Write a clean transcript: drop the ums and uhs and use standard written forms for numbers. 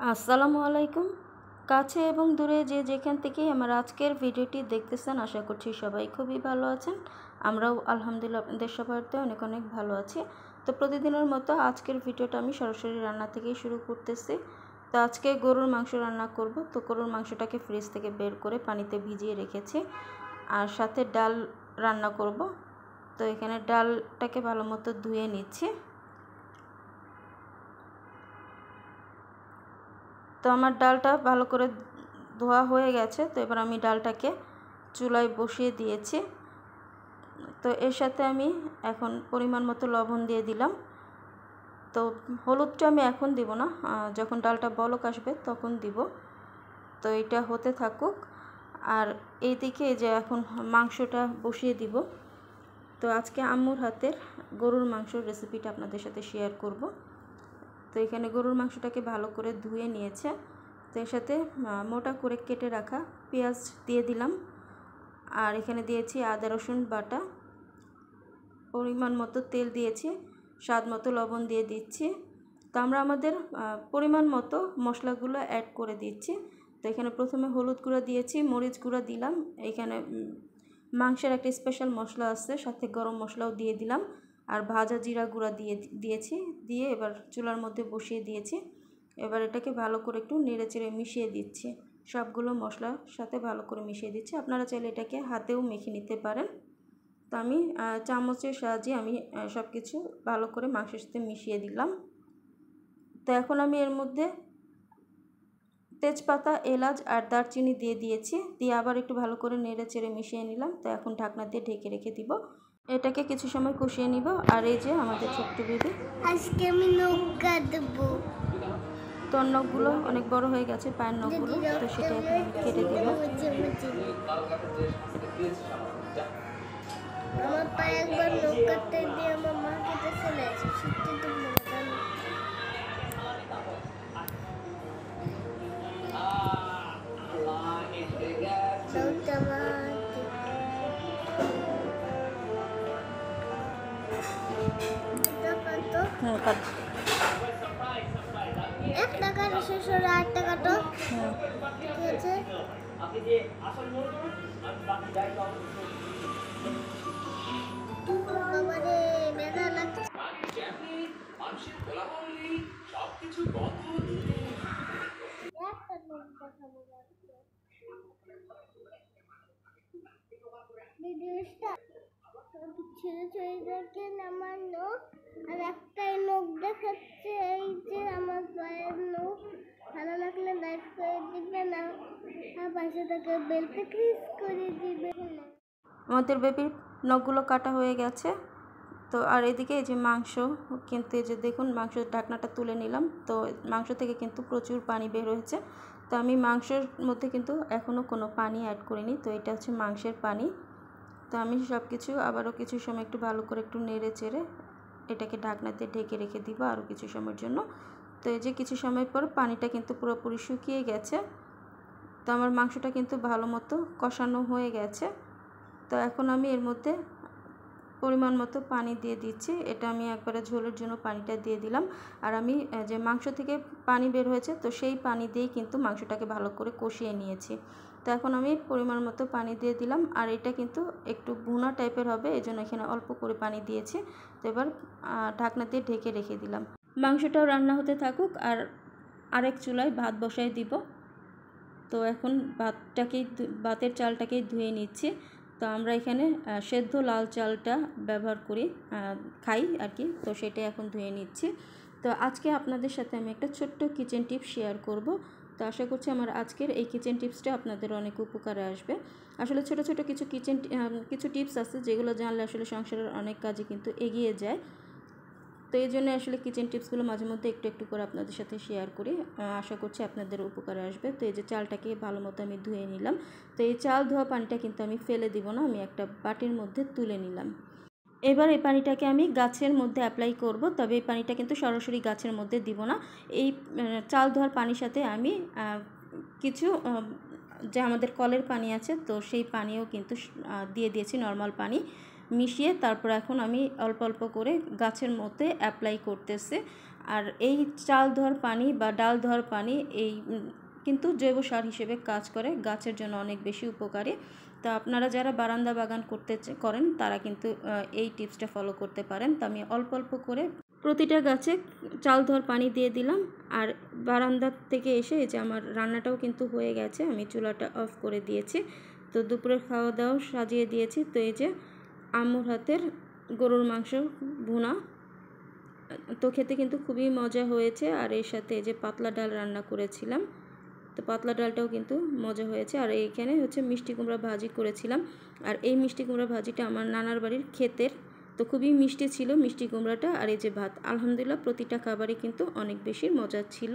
আসসালামু আলাইকুম। কাছে এবং দূরে যে যেখান থেকেই আমার আজকের ভিডিওটি দেখতেছেন, আশা করছি সবাই খুবই ভালো আছেন। আমরাও আলহামদুলিল্লাহ আপনাদের সবাইতে অনেক অনেক ভালো আছি। তো প্রতিদিনের মতো আজকের ভিডিওটা আমি সরাসরি রান্না থেকেই শুরু করতেছি। তো আজকে গরুর মাংস রান্না করব। তো গরুর মাংসটাকে ফ্রিজ থেকে বের করে পানিতে ভিজিয়ে রেখেছি, আর সাথে ডাল রান্না করব। তো এখানে ডালটাকে ভালো মতো ধুয়ে নিচ্ছি। তো আমার ডালটা ভালো করে ধোয়া হয়ে গেছে। তো এবার আমি ডালটাকে চুলায় বসিয়ে দিয়েছি। তো এর সাথে আমি এখন পরিমাণ মতো লবণ দিয়ে দিলাম। তো হলুদটা আমি এখন দিব না, যখন ডালটা বলক আসবে তখন দিব। তো এটা হতে থাকুক। আর এইদিকে যে এখন মাংসটা বসিয়ে দিব। তো আজকে আম্মুর হাতের গরুর মাংসর রেসিপিটা আপনাদের সাথে শেয়ার করব। তো এখানে গরুর মাংসটাকে ভালো করে ধুয়ে নিয়েছে। তো এর সাথে মোটা করে কেটে রাখা পেঁয়াজ দিয়ে দিলাম, আর এখানে দিয়েছি আদা রসুন বাটা, পরিমাণ মতো তেল দিয়েছি, স্বাদ মতো লবণ দিয়ে দিচ্ছি। তো আমরা আমাদের পরিমাণ মতো মশলাগুলো অ্যাড করে দিচ্ছি। তো এখানে প্রথমে হলুদ গুঁড়া দিয়েছি, মরিচ গুঁড়া দিলাম, এখানে মাংসের একটা স্পেশাল মশলা আছে, সাথে গরম মশলাও দিয়ে দিলাম, আর ভাজা জিরা গুঁড়া দিয়েছি। দিয়ে এবার চুলার মধ্যে বসিয়ে দিয়েছি। এবার এটাকে ভালো করে একটু নেড়েচেড়ে মিশিয়ে দিচ্ছি। সবগুলো মশলার সাথে ভালো করে মিশিয়ে দিচ্ছি। আপনারা চাইলে এটাকে হাতেও মেখে নিতে পারেন। তো আমি চামচের সাহায্যে আমি সব কিছু ভালো করে মাংসের সাথে মিশিয়ে দিলাম। তো এখন আমি এর মধ্যে তেজপাতা, এলাচ আর দারচিনি দিয়ে দিয়েছি। দিয়ে আবার একটু ভালো করে নেড়ে চেড়ে মিশিয়ে নিলাম। তো এখন ঢাকনা দিয়ে ঢেকে রেখে দিব। এটাকে কিছু সময় কষিয়ে নিব। আর এই যে আমাদের ছোট্ট বেবি, আজকে আমি নৌকা দেবো। তোর নখগুলো অনেক বড় হয়ে গেছে, পায়ের নখগুলো, তো সেটা এখন কেটে দিব। আমার পায়ে একবার নৌকাতে দিয়ে আমার মা কেটে চলে আসে, সত্যি তো এক টাকা শেষ হলো, 8 টাকা তো ঠিক আছে। বাবারে ব্যথা লাগছে। ছেলে ছেলেদেরকে আমার নখ আর একটাই নখ দেখাচ্ছে, এই যে আমার পায়ের নখ। ভালো লাগলে লাইক করে দিবেন না, আর পাশে থেকে বেলটা ক্লিক করে দিবেন। আমাদের বেবির নখগুলো কাটা হয়ে গেছে। তো আর এদিকে এই যে মাংস, কিন্তু এই যে দেখুন মাংসের ঢাকনাটা তুলে নিলাম। তো মাংস থেকে কিন্তু প্রচুর পানি বের হয়েছে। তো আমি মাংসের মধ্যে কিন্তু এখনও কোনো পানি অ্যাড করিনি। তো এটা হচ্ছে মাংসের পানি। তো আমি সব কিছু আবারও কিছু সময় একটু ভালো করে একটু নেড়ে চেড়ে এটাকে ঢাকনাতে ঢেকে রেখে দিব আরও কিছু সময়ের জন্য। তো এই যে কিছু সময় পর পানিটা কিন্তু পুরোপুরি শুকিয়ে গেছে। তো আমার মাংসটা কিন্তু ভালো মতো কষানো হয়ে গেছে। তো এখন আমি এর মধ্যে পরিমাণ মতো পানি দিয়ে দিচ্ছি। এটা আমি একবারে ঝোলের জন্য পানিটা দিয়ে দিলাম। আর আমি যে মাংস থেকে পানি বের হয়েছে, তো সেই পানি দিয়েই কিন্তু মাংসটাকে ভালো করে কষিয়ে নিয়েছি। তো এখন আমি পরিমাণ মতো পানি দিয়ে দিলাম। আর এটা কিন্তু একটু ভুনা টাইপের হবে, এই জন্য এখানে অল্প করে পানি দিয়েছি। তো এবার ঢাকনা দিয়ে ঢেকে রেখে দিলাম। মাংসটাও রান্না হতে থাকুক, আর আরেক চুলায় ভাত বসাই দিব। তো এখন ভাতের চালটাকেই ধুয়ে নিচ্ছি। তো আমরা এখানে সেদ্ধ লাল চালটা ব্যবহার করি, খাই আর কি। তো সেটাই এখন ধুয়ে নিচ্ছি। তো আজকে আপনাদের সাথে আমি একটা ছোট্ট কিচেন টিপস শেয়ার করব। তো আশা করছি আমার আজকের এই কিচেন টিপসটা আপনাদের অনেক উপকারে আসবে। আসলে ছোট ছোট কিছু টিপস আছে যেগুলো জানলে আসলে সংসারের অনেক কাজে কিন্তু এগিয়ে যায়। তো এই জন্য আসলে কিচেন টিপসগুলো মাঝে মধ্যে একটু একটু করে আপনাদের সাথে শেয়ার করি। আশা করছি আপনাদের উপকারে আসবে। তো এই যে চালটাকে ভালো মতো আমি ধুয়ে নিলাম। তো এই চাল ধোয়া পানিটা কিন্তু আমি ফেলে দিব না, আমি একটা বাটির মধ্যে তুলে নিলাম। এবার এই পানিটাকে আমি গাছের মধ্যে অ্যাপ্লাই করব। তবে এই পানিটা কিন্তু সরাসরি গাছের মধ্যে দিব না। এই চাল ধোয়ার পানির সাথে আমি কিছু যে আমাদের কলের পানি আছে, তো সেই পানিও কিন্তু দিয়ে দিয়েছি, নর্মাল পানি মিশিয়ে। তারপর এখন আমি অল্প অল্প করে গাছের মধ্যে অ্যাপ্লাই করতেছি। আর এই চাল ধোয়ার পানি বা ডাল ধোয়ার পানি এই কিন্তু জৈব সার হিসেবে কাজ করে, গাছের জন্য অনেক বেশি উপকারী। তো আপনারা যারা বারান্দা বাগান করেন তারা কিন্তু এই টিপসটা ফলো করতে পারেন। তো আমি অল্প অল্প করে প্রতিটা গাছে চাল ধোয়ার পানি দিয়ে দিলাম। আর বারান্দা থেকে এসে এই যে আমার রান্নাটাও কিন্তু হয়ে গেছে, আমি চুলাটা অফ করে দিয়েছি। তো দুপুরের খাওয়া দাওয়া সাজিয়ে দিয়েছি। তো এই যে আম্মুর হাতের গরুর মাংস ভুনা, তো খেতে কিন্তু খুবই মজা হয়েছে। আর এর সাথে এই যে পাতলা ডাল রান্না করেছিলাম, তো পাতলা ডালটাও কিন্তু মজা হয়েছে। আর এইখানে হচ্ছে মিষ্টি কুমড়া ভাজি করেছিলাম। আর এই মিষ্টি কুমড়া ভাজিটা আমার নানার বাড়ির ক্ষেতের, তো খুবই মিষ্টি ছিল মিষ্টি কুমড়াটা। আর এই যে ভাত, আলহামদুলিল্লাহ প্রতিটা খাবারই কিন্তু অনেক বেশি মজা ছিল।